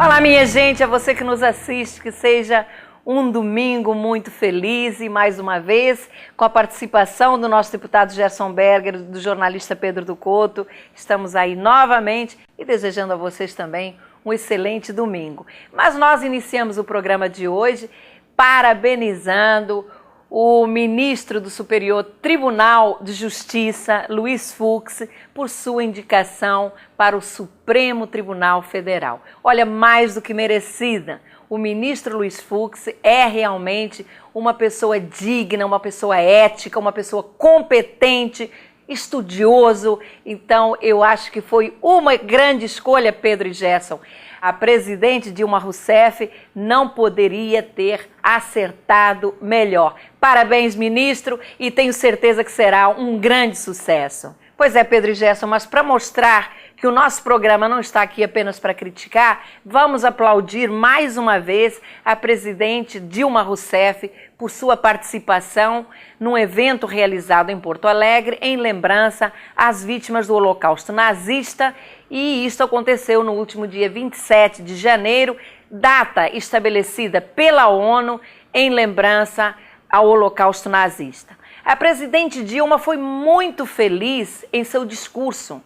Olá, minha gente, a você que nos assiste, que seja um domingo muito feliz e, mais uma vez, com a participação do nosso deputado Gerson Berger, do jornalista Pedro do Couto. Estamos aí novamente e desejando a vocês também um excelente domingo. Mas nós iniciamos o programa de hoje parabenizando o ministro do Superior Tribunal de Justiça, Luiz Fux, por sua indicação para o Supremo Tribunal Federal. Olha, mais do que merecida. O ministro Luiz Fux é realmente uma pessoa digna, uma pessoa ética, uma pessoa competente, estudioso. Então, eu acho que foi uma grande escolha, Pedro e Gerson. A presidente Dilma Rousseff não poderia ter acertado melhor. Parabéns, ministro, e tenho certeza que será um grande sucesso. Pois é, Pedro e Gerson, mas para mostrar que o nosso programa não está aqui apenas para criticar, vamos aplaudir mais uma vez a presidente Dilma Rousseff por sua participação num evento realizado em Porto Alegre em lembrança às vítimas do Holocausto nazista, e isso aconteceu no último dia 27 de janeiro, data estabelecida pela ONU em lembrança ao Holocausto nazista. A presidente Dilma foi muito feliz em seu discurso.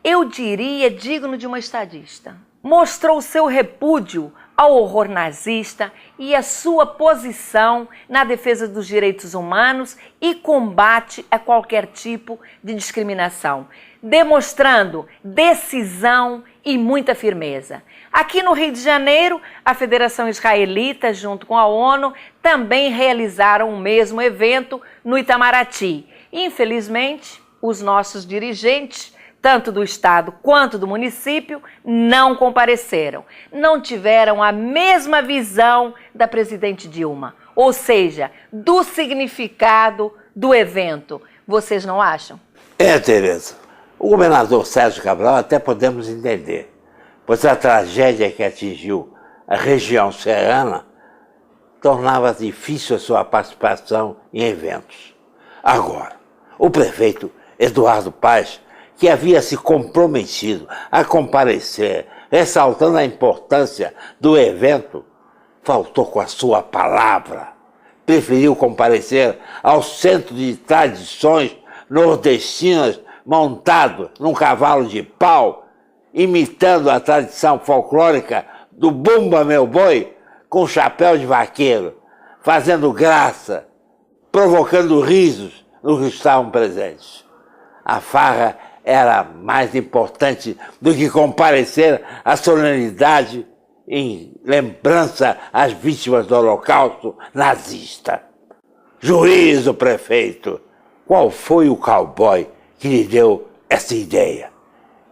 Eu diria digno de uma estadista. Mostrou seu repúdio ao horror nazista e a sua posição na defesa dos direitos humanos e combate a qualquer tipo de discriminação, demonstrando decisão e muita firmeza. Aqui no Rio de Janeiro, a Federação Israelita, junto com a ONU, também realizaram o mesmo evento no Itamaraty. Infelizmente, os nossos dirigentes, tanto do Estado quanto do município, não compareceram. Não tiveram a mesma visão da presidente Dilma, ou seja, do significado do evento. Vocês não acham? Tereza. O governador Sérgio Cabral até podemos entender, pois a tragédia que atingiu a região serrana tornava difícil a sua participação em eventos. Agora, o prefeito Eduardo Paes, que havia se comprometido a comparecer, ressaltando a importância do evento, faltou com a sua palavra. Preferiu comparecer ao Centro de Tradições Nordestinas montado num cavalo de pau, imitando a tradição folclórica do Bumba Meu Boi com chapéu de vaqueiro, fazendo graça, provocando risos nos que estavam presentes. A farra era mais importante do que comparecer à solenidade em lembrança às vítimas do Holocausto nazista. Juízo, prefeito! Qual foi o cowboy que lhe deu essa ideia?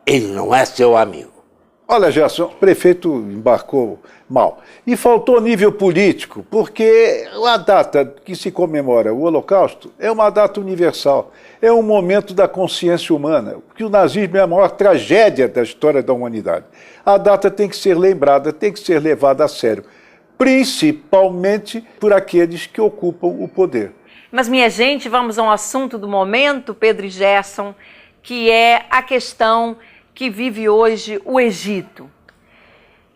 Ele não é seu amigo. Olha, Gerson, o prefeito embarcou mal. E faltou nível político, porque a data que se comemora o Holocausto é uma data universal. É um momento da consciência humana, porque o nazismo é a maior tragédia da história da humanidade. A data tem que ser lembrada, tem que ser levada a sério, principalmente por aqueles que ocupam o poder. Mas, minha gente, vamos ao assunto do momento, Pedro e Gerson, que é a questão que vive hoje o Egito,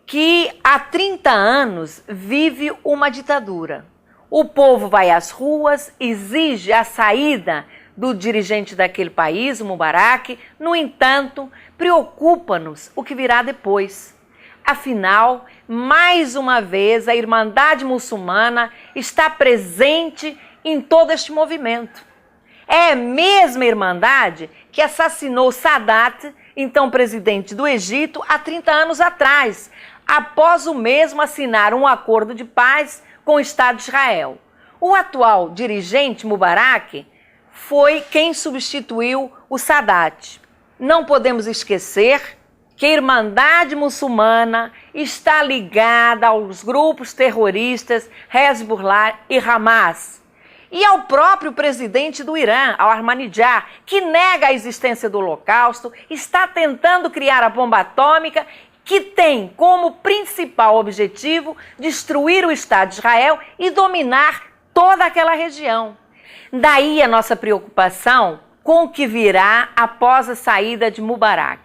que há 30 anos vive uma ditadura. O povo vai às ruas, exige a saída do dirigente daquele país, o Mubarak. No entanto, preocupa-nos o que virá depois. Afinal, mais uma vez, a Irmandade Muçulmana está presente em todo este movimento. É a mesma Irmandade que assassinou Sadat, então presidente do Egito, há 30 anos atrás, após o mesmo assinar um acordo de paz com o Estado de Israel. O atual dirigente, Mubarak, foi quem substituiu o Sadat. Não podemos esquecer que a Irmandade Muçulmana está ligada aos grupos terroristas Hezbollah e Hamas, e ao próprio presidente do Irã, ao Ahmadinejad, que nega a existência do Holocausto, está tentando criar a bomba atômica, que tem como principal objetivo destruir o Estado de Israel e dominar toda aquela região. Daí a nossa preocupação com o que virá após a saída de Mubarak.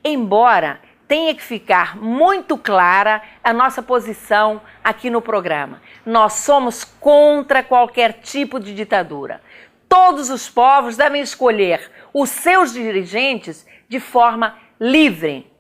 Embora tenha que ficar muito clara a nossa posição aqui no programa. Nós somos contra qualquer tipo de ditadura. Todos os povos devem escolher os seus dirigentes de forma livre.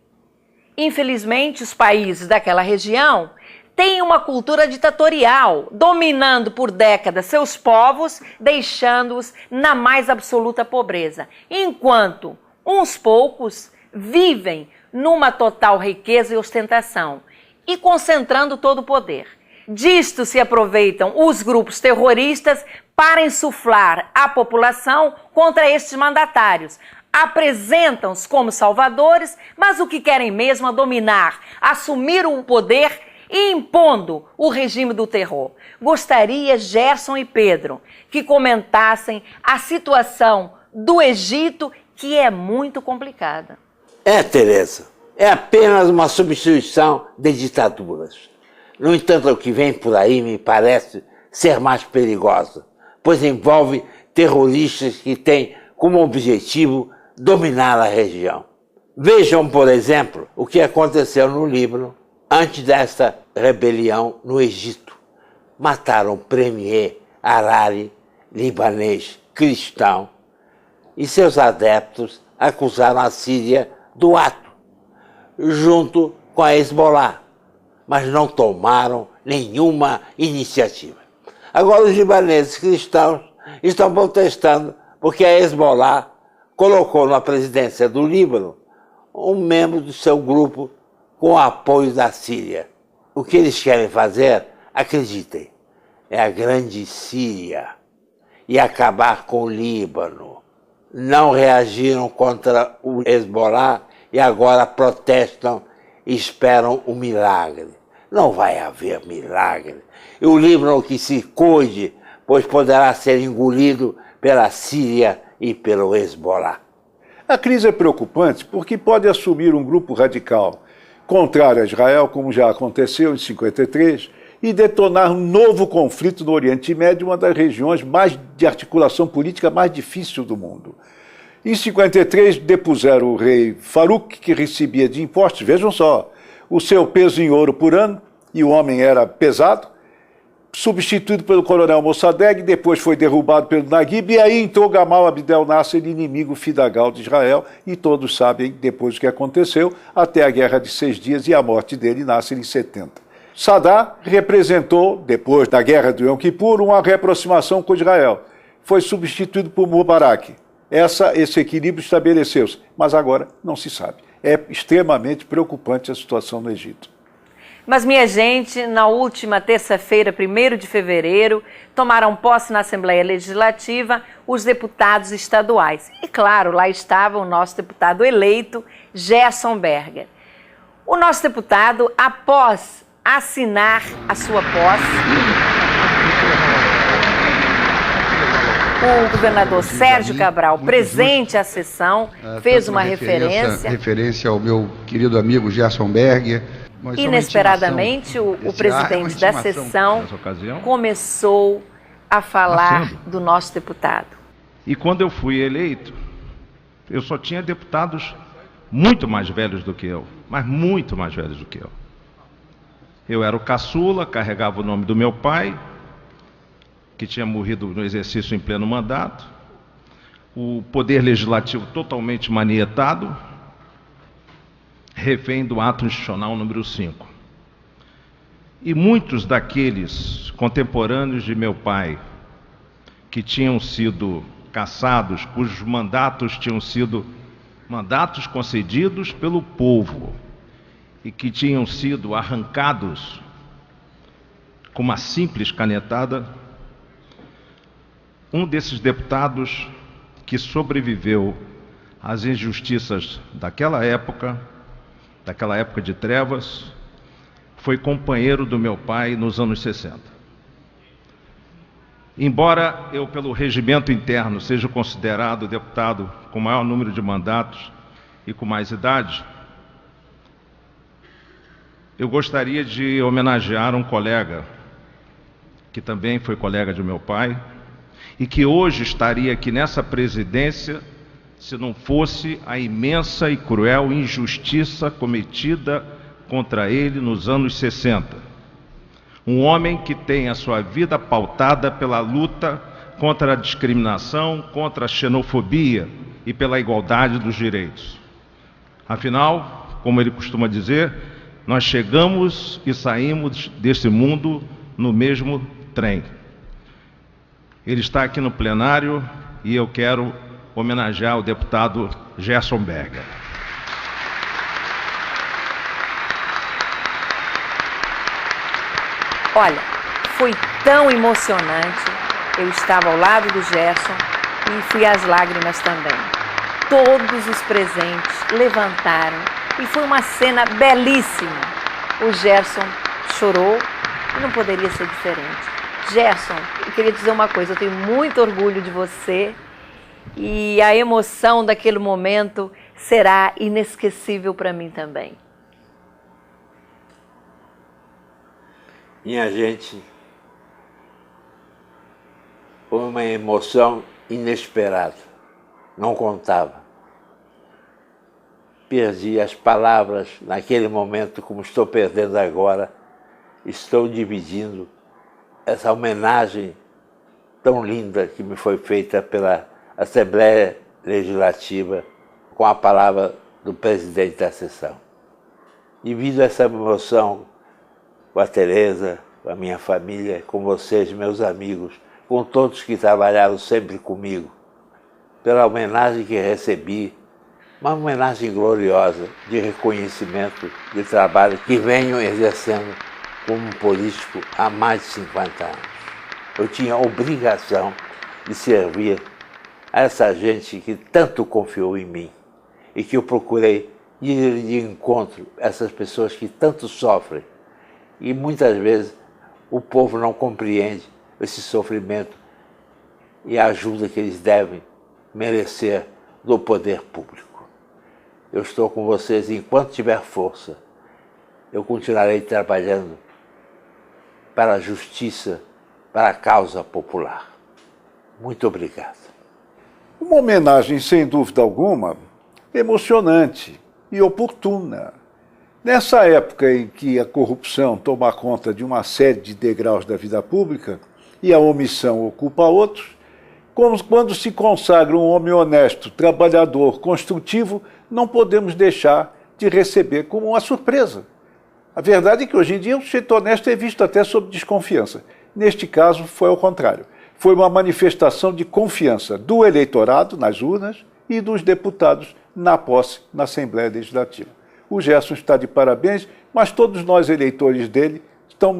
Infelizmente, os países daquela região têm uma cultura ditatorial, dominando por décadas seus povos, deixando-os na mais absoluta pobreza, enquanto uns poucos vivem numa total riqueza e ostentação e concentrando todo o poder. Disto se aproveitam os grupos terroristas para insuflar a população contra estes mandatários. Apresentam-os como salvadores, mas o que querem mesmo é dominar, assumir o poder e impondo o regime do terror. Gostaria, Gerson e Pedro, que comentassem a situação do Egito, que é muito complicada. Tereza, é apenas uma substituição de ditaduras. No entanto, o que vem por aí me parece ser mais perigoso, pois envolve terroristas que têm como objetivo dominar a região. Vejam, por exemplo, o que aconteceu no Líbano antes desta rebelião no Egito. Mataram o premier Harari, libanês cristão, e seus adeptos acusaram a Síria do ato, junto com a Hezbollah, mas não tomaram nenhuma iniciativa. Agora os libaneses cristãos estão protestando porque a Hezbollah colocou na presidência do Líbano um membro do seu grupo com o apoio da Síria. O que eles querem fazer, acreditem, é a grande Síria e acabar com o Líbano. Não reagiram contra o Hezbollah e agora protestam e esperam um milagre. Não vai haver milagre. E o Líbano que se cuide, pois poderá ser engolido pela Síria e pelo Hezbollah. A crise é preocupante porque pode assumir um grupo radical contrário a Israel, como já aconteceu em 1953, e detonar um novo conflito no Oriente Médio, uma das regiões de articulação política mais difícil do mundo. Em 1953, depuseram o rei Farouk, que recebia de impostos, vejam só, o seu peso em ouro por ano, e o homem era pesado, substituído pelo coronel Mossadegh, depois foi derrubado pelo Naguib, e aí entrou Gamal Abdel Nasser, inimigo fidagal de Israel, e todos sabem depois o que aconteceu, até a Guerra de 6 Dias e a morte dele, Nasser, em 70. Saddam representou, depois da Guerra do Yom Kippur, uma reaproximação com Israel. Foi substituído por Mubarak. Esse equilíbrio estabeleceu-se, mas agora não se sabe. É extremamente preocupante a situação no Egito. Mas, minha gente, na última terça-feira, 1º de fevereiro, tomaram posse na Assembleia Legislativa os deputados estaduais. E, claro, lá estava o nosso deputado eleito, Gerson Berger. O nosso deputado, após assinar a sua posse, o governador Sérgio Cabral, presente à sessão, fez uma referência ao meu querido amigo Gerson Berger. Inesperadamente, o presidente da sessão começou a falar do nosso deputado. E quando eu fui eleito, eu só tinha deputados muito mais velhos do que eu, mas muito mais velhos do que eu. Eu era o caçula, carregava o nome do meu pai, que tinha morrido no exercício em pleno mandato, o poder legislativo totalmente manietado, refém do ato institucional número 5. E muitos daqueles contemporâneos de meu pai, que tinham sido cassados, cujos mandatos tinham sido mandatos concedidos pelo povo, e que tinham sido arrancados com uma simples canetada, um desses deputados que sobreviveu às injustiças daquela época de trevas, foi companheiro do meu pai nos anos 60. Embora eu, pelo regimento interno, seja considerado o deputado com maior número de mandatos e com mais idade, eu gostaria de homenagear um colega, que também foi colega de meu pai, e que hoje estaria aqui nessa presidência se não fosse a imensa e cruel injustiça cometida contra ele nos anos 60. Um homem que tem a sua vida pautada pela luta contra a discriminação, contra a xenofobia e pela igualdade dos direitos. Afinal, como ele costuma dizer, nós chegamos e saímos desse mundo no mesmo trem. Ele está aqui no plenário e eu quero homenagear o deputado Gerson Berger. Olha, foi tão emocionante. Eu estava ao lado do Gerson e fui às lágrimas também. Todos os presentes levantaram e foi uma cena belíssima. O Gerson chorou e não poderia ser diferente. Gerson, eu queria dizer uma coisa, eu tenho muito orgulho de você e a emoção daquele momento será inesquecível para mim também. Minha gente, foi uma emoção inesperada, não contava. Perdi as palavras naquele momento, como estou perdendo agora. Estou dividindo essa homenagem tão linda que me foi feita pela Assembleia Legislativa com a palavra do presidente da sessão. Divido essa emoção com a Tereza, com a minha família, com vocês, meus amigos, com todos que trabalharam sempre comigo, pela homenagem que recebi, uma homenagem gloriosa de reconhecimento de trabalho que venho exercendo como político há mais de 50 anos. Eu tinha a obrigação de servir a essa gente que tanto confiou em mim e que eu procurei ir de encontro a essas pessoas que tanto sofrem. E muitas vezes o povo não compreende esse sofrimento e a ajuda que eles devem merecer do poder público. Eu estou com vocês enquanto tiver força. Eu continuarei trabalhando para a justiça, para a causa popular. Muito obrigado. Uma homenagem, sem dúvida alguma, emocionante e oportuna. Nessa época em que a corrupção toma conta de uma série de degraus da vida pública e a omissão ocupa outros, como quando se consagra um homem honesto, trabalhador, construtivo, não podemos deixar de receber como uma surpresa. A verdade é que hoje em dia o sujeito honesto é visto até sob desconfiança. Neste caso foi ao contrário. Foi uma manifestação de confiança do eleitorado nas urnas e dos deputados na posse na Assembleia Legislativa. O Gerson está de parabéns, mas todos nós eleitores dele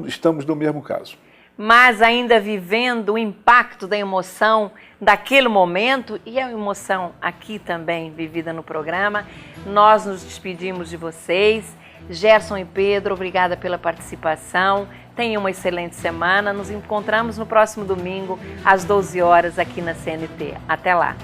estamos no mesmo caso. Mas ainda vivendo o impacto da emoção daquele momento e a emoção aqui também vivida no programa, nós nos despedimos de vocês. Gerson e Pedro, obrigada pela participação. Tenham uma excelente semana. Nos encontramos no próximo domingo, às 12 horas, aqui na CNT. Até lá!